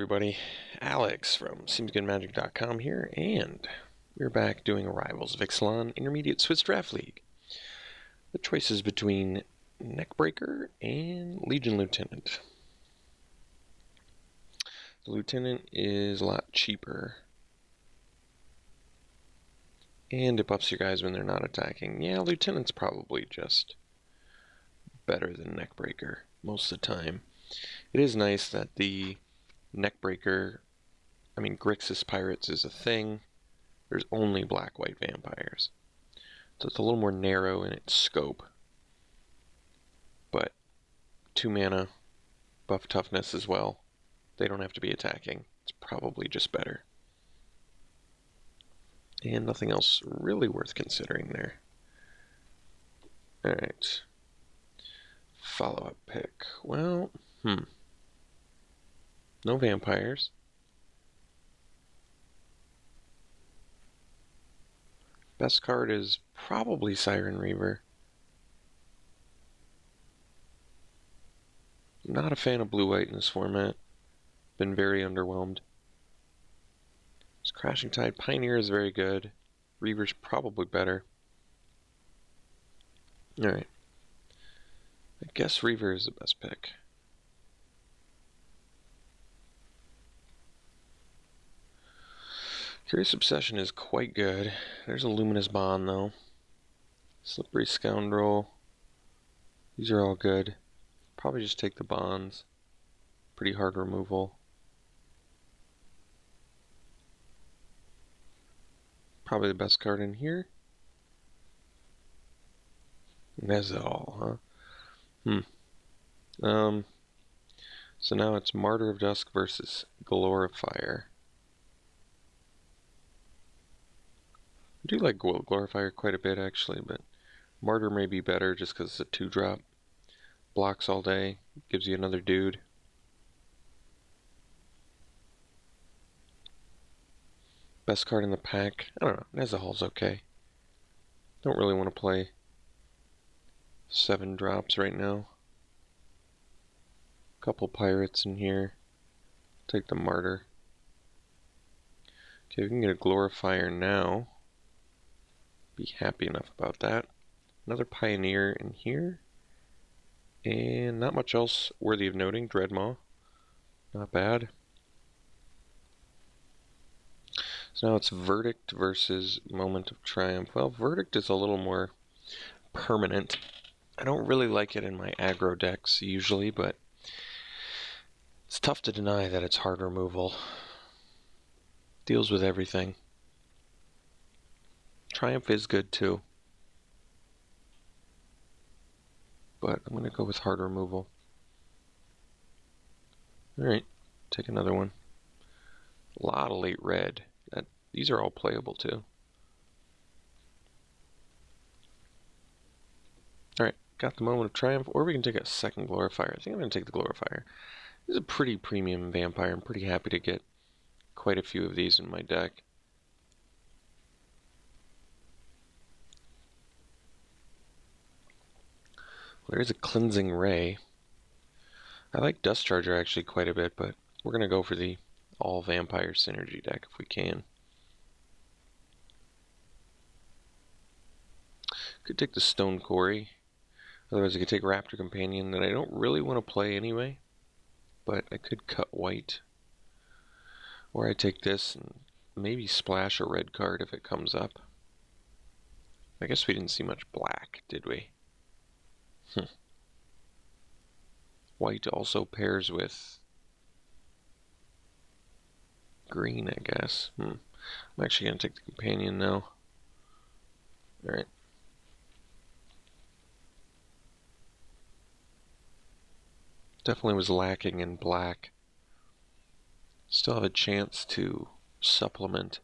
everybody. Alex from SeemsGoodMagic.com here, and we're back doing a Rivals of Ixalan Intermediate Swiss Draft League. The choices between Neckbreaker and Legion Lieutenant. The Lieutenant is a lot cheaper, and it buffs your guys when they're not attacking. Yeah, Lieutenant's probably just better than Neckbreaker most of the time. It is nice that the Neckbreaker, Grixis Pirates is a thing. There's only black-white vampires. So it's a little more narrow in its scope. But 2 mana, buff toughness as well. They don't have to be attacking. It's probably just better. And nothing else really worth considering there. Alright. Follow-up pick. Well, no vampires. Best card is probably Siren Reaver. Not a fan of blue-white in this format. Been very underwhelmed. This Crashing Tide Pioneer is very good. Reaver's probably better. Alright. I guess Reaver is the best pick. Curious Obsession is quite good. There's a Luminous Bond, though. Slippery Scoundrel. These are all good. Probably just take the bonds. Pretty hard removal. Probably the best card in here. Inez, huh? So now it's Martyr of Dusk versus Galore of Fire. I do like Glorifier quite a bit, actually, but Martyr may be better just because it's a 2-drop. Blocks all day, gives you another dude. Best card in the pack, I don't know, Nezahul's okay. Don't really want to play 7 drops right now. Couple pirates in here. Take the Martyr. Okay, we can get a Glorifier now. Be happy enough about that. Another Pioneer in here. And not much else worthy of noting. Dreadmaw. Not bad. So now it's Verdict versus Moment of Triumph. Well, Verdict is a little more permanent. I don't really like it in my aggro decks usually, but it's tough to deny that it's hard removal. Deals with everything. Triumph is good too. But I'm going to go with hard removal. Alright, take another one. A lot of late red. These are all playable too. Alright, got the Moment of Triumph, or we can take a second Glorifier. I think I'm going to take the Glorifier. This is a pretty premium vampire. I'm pretty happy to get quite a few of these in my deck. There's a Cleansing Ray. I like Dust Charger actually quite a bit, but we're going to go for the all vampire synergy deck if we can. Could take the Stone Quarry. Otherwise I could take Raptor Companion that I don't really want to play anyway. But I could cut white. Or I take this and maybe splash a red card if it comes up. I guess we didn't see much black, did we? White also pairs with green, I guess. I'm actually going to take the Companion now. Alright. Definitely was lacking in black. Still have a chance to supplement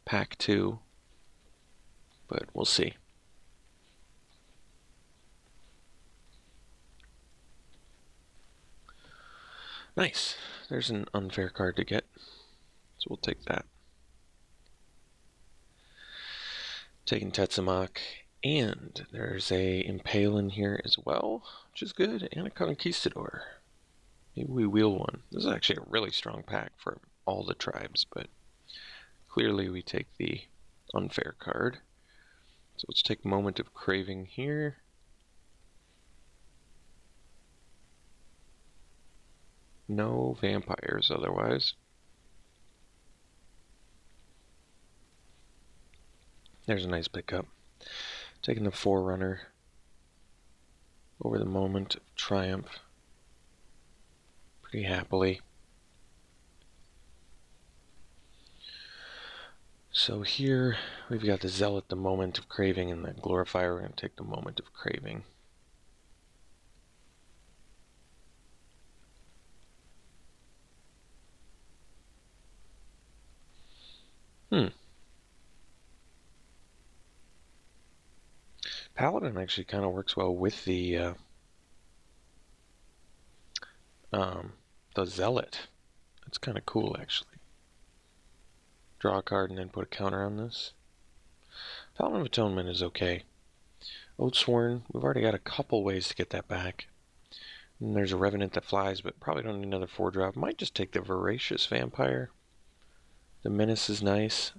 pack 2, but we'll see. Nice. There's an unfair card to get, so we'll take that. Taking Tetsamok, and there's a Impale in here as well, which is good, and a Conquistador. Maybe we wheel one. This is actually a really strong pack for all the tribes, but clearly we take the unfair card. So let's take Moment of Craving here. No vampires otherwise. There's a nice pickup. Taking the Forerunner over the Moment of Triumph pretty happily. So here we've got the Zealot, the Moment of Craving, and the Glorifier. We're going to take the Moment of Craving. Paladin actually kind of works well with the Zealot. It's kind of cool, actually. Draw a card and then put a counter on this. Paladin of Atonement is okay. Oathsworn, we've already got a couple ways to get that back. And there's a Revenant that flies, but probably don't need another 4-drop. Might just take the Voracious Vampire. The Menace is nice.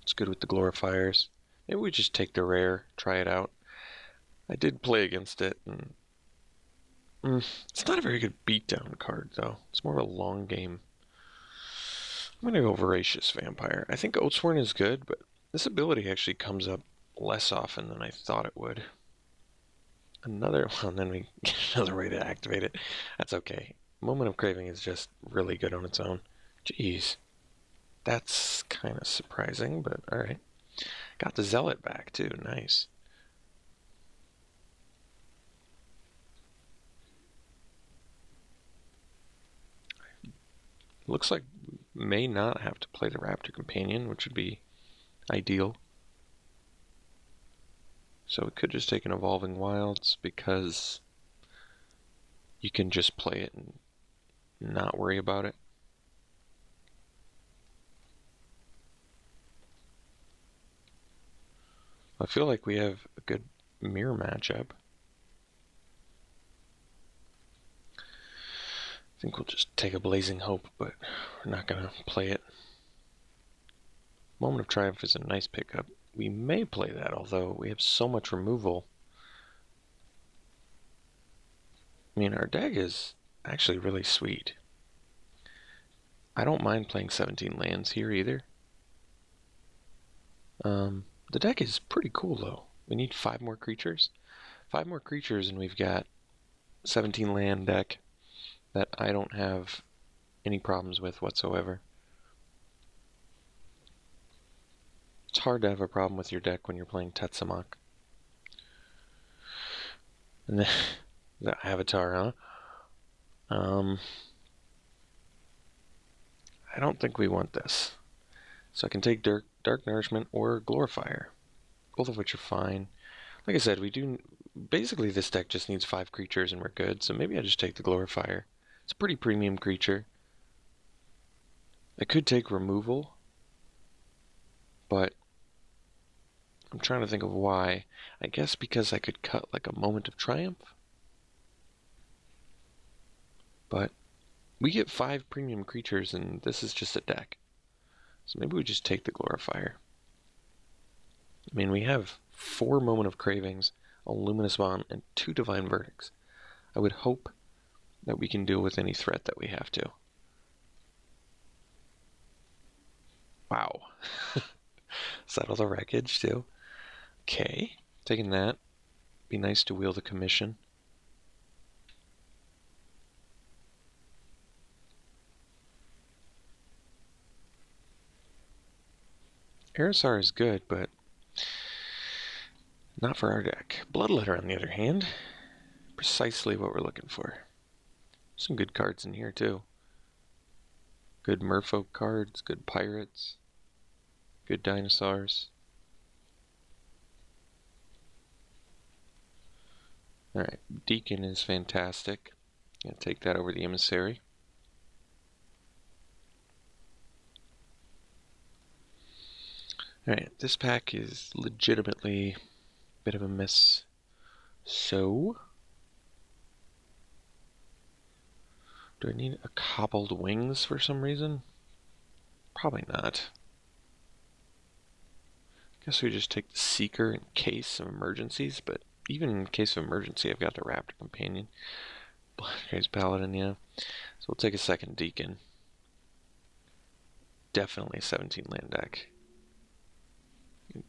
It's good with the Glorifiers. Maybe we just take the rare, try it out. I did play against it, and it's not a very good beatdown card, though. It's more of a long game. I'm going to go Voracious Vampire. I think Oathsworn is good, but this ability actually comes up less often than I thought it would. Another one, then we get another way to activate it. That's okay. Moment of Craving is just really good on its own. Jeez. That's kind of surprising, but alright. Got the Zealot back, too. Nice. Looks like we may not have to play the Raptor Companion, which would be ideal. So we could just take an Evolving Wilds because you can just play it and not worry about it. I feel like we have a good mirror matchup. I think we'll just take a Blazing Hope, but we're not going to play it. Moment of Triumph is a nice pickup. We may play that, although we have so much removal. I mean, our deck is actually really sweet. I don't mind playing 17 lands here either. The deck is pretty cool, though. We need 5 more creatures. 5 more creatures, and we've got 17 land deck that I don't have any problems with whatsoever. It's hard to have a problem with your deck when you're playing Tetsamok. And then the Avatar, huh? I don't think we want this. So I can take Dark Nourishment or Glorifier, both of which are fine. Like I said, we do basically this deck just needs 5 creatures and we're good. So maybe I just take the Glorifier. It's a pretty premium creature. I could take removal, but I'm trying to think of why. I guess because I could cut like a Moment of Triumph. But we get 5 premium creatures and this is just a deck. So maybe we just take the Glorifier. I mean, we have 4 Moment of Cravings, a Luminous Bond, and 2 Divine Verdicts. I would hope that we can deal with any threat that we have to. Wow. Settle the Wreckage, too. Okay, taking that. Be nice to wheel the Commission. Aerosar is good, but not for our deck. Bloodletter, on the other hand, precisely what we're looking for. Some good cards in here, too. Good Merfolk cards, good Pirates, good Dinosaurs. Alright, Deacon is fantastic. Gonna take that over the Emissary. Alright, this pack is legitimately a bit of a miss. So Do I need a cobbled wings for some reason? Probably not. Guess we just take the Seeker in case of emergencies, but even in case of emergency, I've got the Raptor Companion. Blackface Paladin, yeah. So we'll take a second Deacon. Definitely a 17 land deck.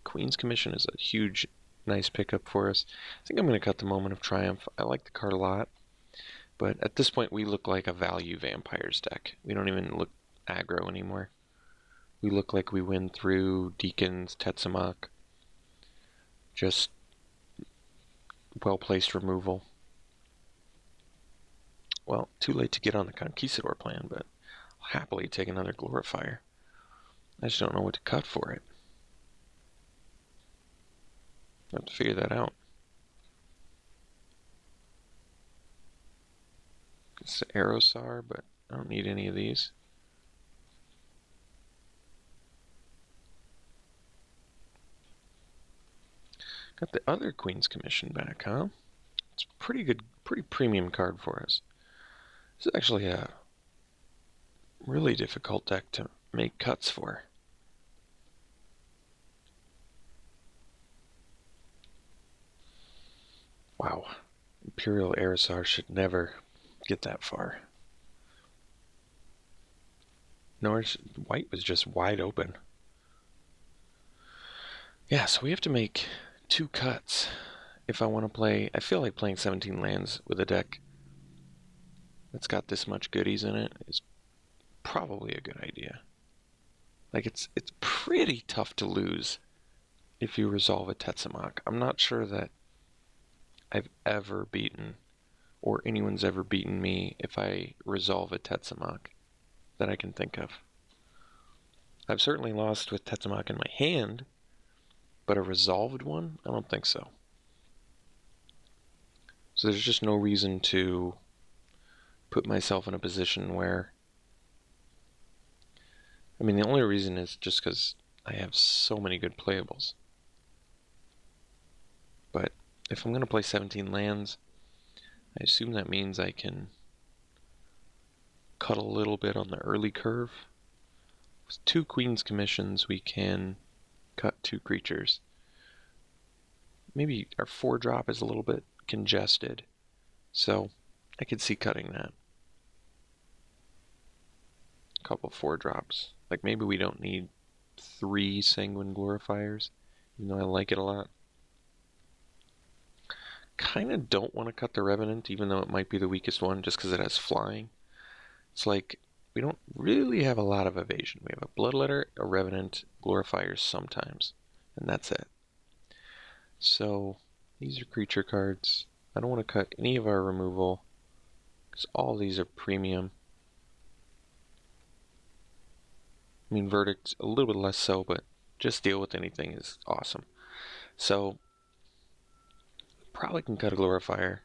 Queen's Commission is a huge, nice pickup for us. I think I'm going to cut the Moment of Triumph. I like the card a lot, but at this point we look like a value vampires deck. We don't even look aggro anymore. We look like we win through Deacons, Tetsamok. Just well-placed removal. Well, too late to get on the Conquistador plan, but I'll happily take another Glorifier. I just don't know what to cut for it. I have to figure that out. It's the Aerosar, but I don't need any of these. Got the other Queen's Commission back, huh? It's a pretty good, pretty premium card for us. This is actually a really difficult deck to make cuts for. Wow. Imperial Aerosar should never get that far. Norwich white was just wide open. Yeah, so we have to make 2 cuts if I want to play. I feel like playing 17 lands with a deck that's got this much goodies in it is probably a good idea. Like, it's pretty tough to lose if you resolve a Tetsamok. I'm not sure that I've ever beaten, or anyone's ever beaten me if I resolve a Tetsamok that I can think of. I've certainly lost with Tetsamok in my hand, but a resolved one? I don't think so. So there's just no reason to put myself in a position where... I mean, the only reason is just because I have so many good playables. But if I'm going to play 17 lands, I assume that means I can cut a little bit on the early curve. With 2 Queen's Commissions, we can cut 2 creatures. Maybe our 4-drop is a little bit congested, so I could see cutting that. A couple 4-drops. Like, maybe we don't need 3 Sanguine Glorifiers, even though I like it a lot. Kind of don't want to cut the Revenant, even though it might be the weakest one, just because it has flying. It's like, we don't really have a lot of evasion. We have a Bloodletter, a Revenant, Glorifiers sometimes, and that's it. So, these are creature cards. I don't want to cut any of our removal, because all these are premium. I mean, Verdict's a little bit less so, but just deal with anything is awesome. So, probably can cut a Glorifier.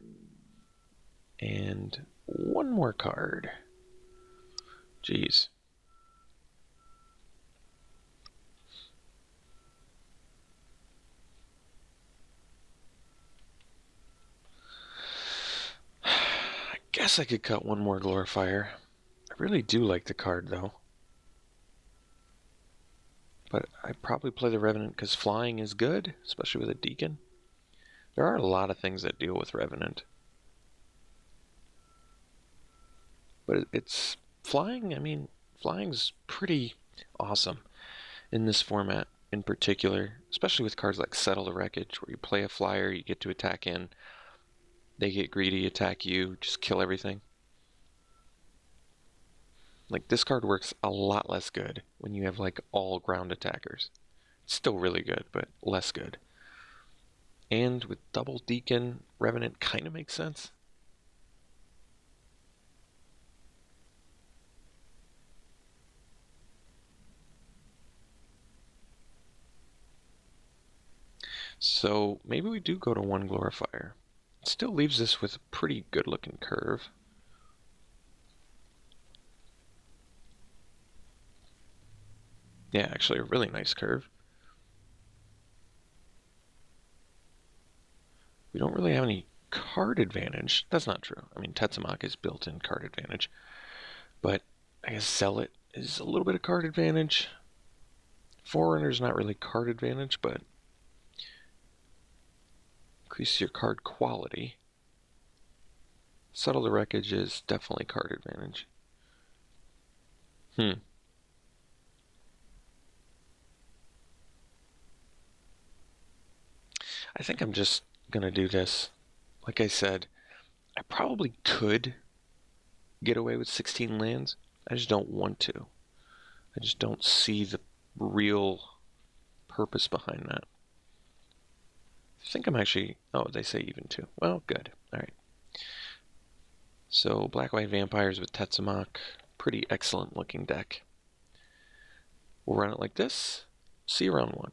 And one more card. Jeez. I guess I could cut one more Glorifier. I really do like the card, though. But I'd probably play the Revenant because flying is good, especially with a Deacon. There are a lot of things that deal with Revenant. But it's flying, I mean, flying's pretty awesome in this format in particular, especially with cards like Settle the Wreckage, where you play a flyer, you get to attack in, they get greedy, attack you, just kill everything. Like, this card works a lot less good when you have, like, all ground attackers. It's still really good, but less good. And with double Deacon, Revenant kind of makes sense. So maybe we do go to one Glorifier. It still leaves us with a pretty good looking curve. Yeah, actually a really nice curve. We don't really have any card advantage. That's not true. I mean, Tetsamok is built-in card advantage. But I guess Zealot is a little bit of card advantage. Forerunner's not really card advantage, but increase your card quality. Settle the Wreckage is definitely card advantage. I think I'm just gonna do this. Like I said, I probably could get away with 16 lands. I just don't want to. I just don't see the real purpose behind that. I think I'm actually... Oh, they say even two. Well, good. Alright. So, Black-White Vampires with Tetsamok. Pretty excellent looking deck. We'll run it like this. See you round one.